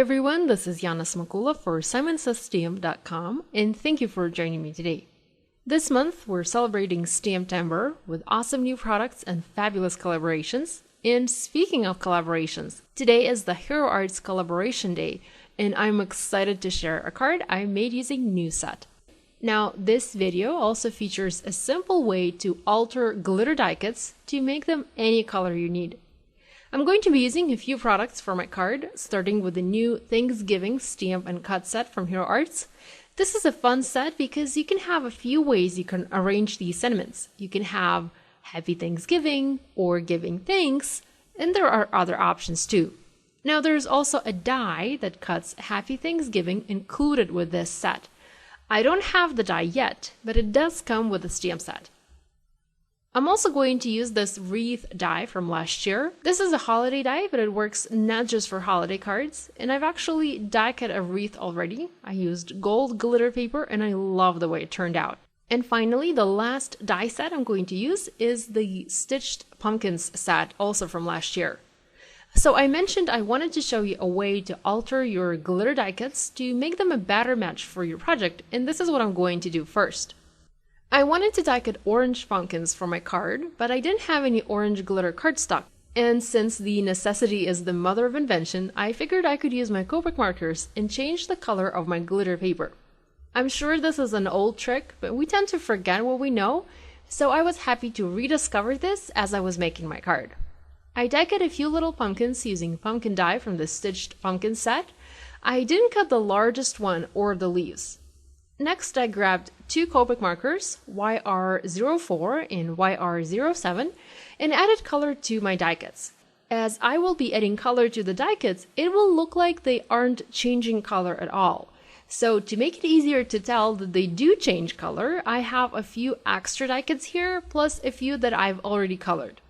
everyone, this is Yana Smakula for StAMPtember.com, and thank you for joining me today. This month, we're celebrating STAMPtember with awesome new products and fabulous collaborations. And speaking of collaborations, today is the Hero Arts Collaboration Day, and I'm excited to share a card I made using NewSet. Now, this video also features a simple way to alter glitter die cuts to make them any color you need. I'm going to be using a few products for my card, starting with the new Thanksgiving Stamp and Cut set from Hero Arts. This is a fun set because you can have a few ways you can arrange these sentiments. You can have Happy Thanksgiving or Giving Thanks, and there are other options too. Now there's also a die that cuts Happy Thanksgiving included with this set. I don't have the die yet, but it does come with the stamp set. I'm also going to use this wreath die from last year. This is a holiday die, but it works not just for holiday cards. And I've actually die cut a wreath already. I used gold glitter paper and I love the way it turned out. And finally, the last die set I'm going to use is the Stitched Pumpkins set, also from last year. So I mentioned I wanted to show you a way to alter your glitter die cuts to make them a better match for your project, and this is what I'm going to do first. I wanted to die cut orange pumpkins for my card, but I didn't have any orange glitter cardstock. And since the necessity is the mother of invention, I figured I could use my Copic markers and change the color of my glitter paper. I'm sure this is an old trick, but we tend to forget what we know, so I was happy to rediscover this as I was making my card. I die cut a few little pumpkins using pumpkin die from the Stitched Pumpkin set. I didn't cut the largest one or the leaves. Next, I grabbed two Copic markers, YR04 and YR07, and added color to my die cuts. As I will be adding color to the die cuts, it will look like they aren't changing color at all. So to make it easier to tell that they do change color, I have a few extra die cuts here, plus a few that I've already colored.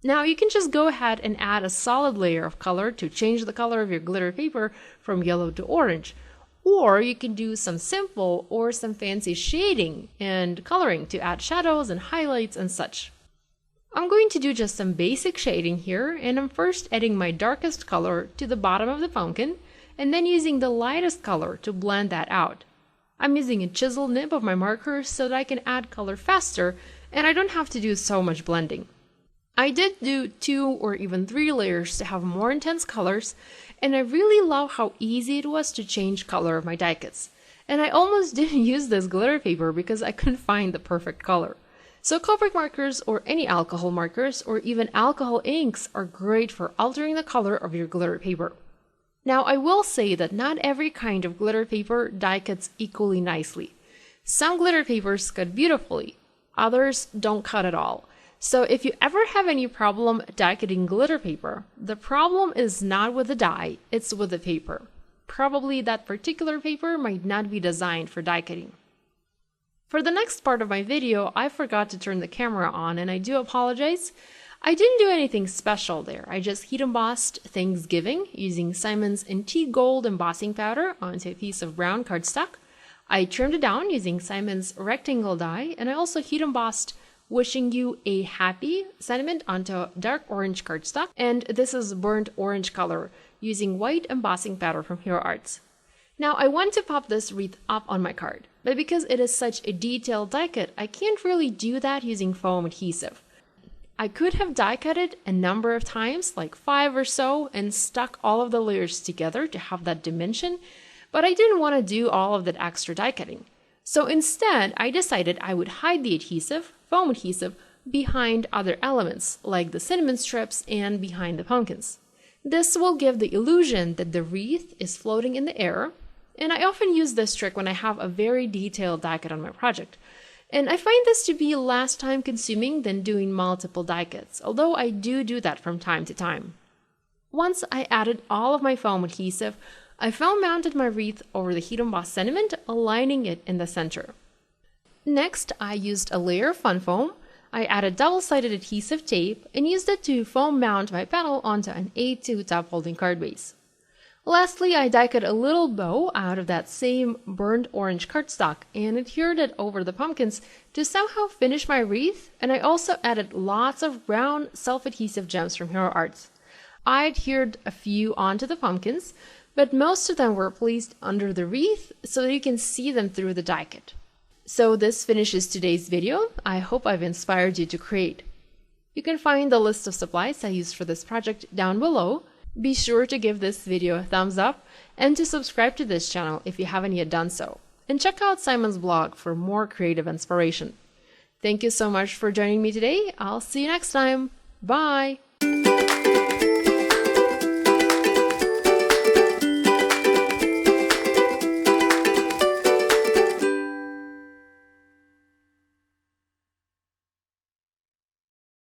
Now you can just go ahead and add a solid layer of color to change the color of your glitter paper from yellow to orange. Or you can do some simple or some fancy shading and coloring to add shadows and highlights and such. I'm going to do just some basic shading here, and I'm first adding my darkest color to the bottom of the pumpkin and then using the lightest color to blend that out. I'm using a chisel nib of my markers so that I can add color faster and I don't have to do so much blending. I did do 2 or even 3 layers to have more intense colors, and I really love how easy it was to change color of my die cuts. And I almost didn't use this glitter paper because I couldn't find the perfect color. So Copic markers or any alcohol markers or even alcohol inks are great for altering the color of your glitter paper. Now I will say that not every kind of glitter paper die cuts equally nicely. Some glitter papers cut beautifully, others don't cut at all. So if you ever have any problem die cutting glitter paper, the problem is not with the die, it's with the paper. Probably that particular paper might not be designed for die cutting. For the next part of my video, I forgot to turn the camera on and I do apologize. I didn't do anything special there. I just heat embossed Thanksgiving using Simon's Antique Gold embossing powder onto a piece of brown cardstock. I trimmed it down using Simon's rectangle die, and I also heat embossed Wishing You a Happy sentiment onto dark orange cardstock, and this is burnt orange color using white embossing powder from Hero Arts. Now I want to pop this wreath up on my card, but because it is such a detailed die cut, I can't really do that using foam adhesive. I could have die cut it a number of times, like 5 or so, and stuck all of the layers together to have that dimension, but I didn't want to do all of that extra die cutting. So instead, I decided I would hide the adhesive, foam adhesive, behind other elements, like the cinnamon strips and behind the pumpkins. This will give the illusion that the wreath is floating in the air, and I often use this trick when I have a very detailed die cut on my project. And I find this to be less time consuming than doing multiple die cuts, although I do that from time to time. Once I added all of my foam adhesive, I foam mounted my wreath over the heat embossed sentiment, aligning it in the center. Next, I used a layer of fun foam. I added double-sided adhesive tape and used it to foam mount my panel onto an A2 top holding card base. Lastly, I die cut a little bow out of that same burnt orange cardstock and adhered it over the pumpkins to somehow finish my wreath, and I also added lots of brown self-adhesive gems from Hero Arts. I adhered a few onto the pumpkins, but most of them were placed under the wreath so that you can see them through the die kit. So this finishes today's video. I hope I've inspired you to create. You can find the list of supplies I used for this project down below. Be sure to give this video a thumbs up and to subscribe to this channel if you haven't yet done so. And check out Simon's blog for more creative inspiration. Thank you so much for joining me today. I'll see you next time. Bye!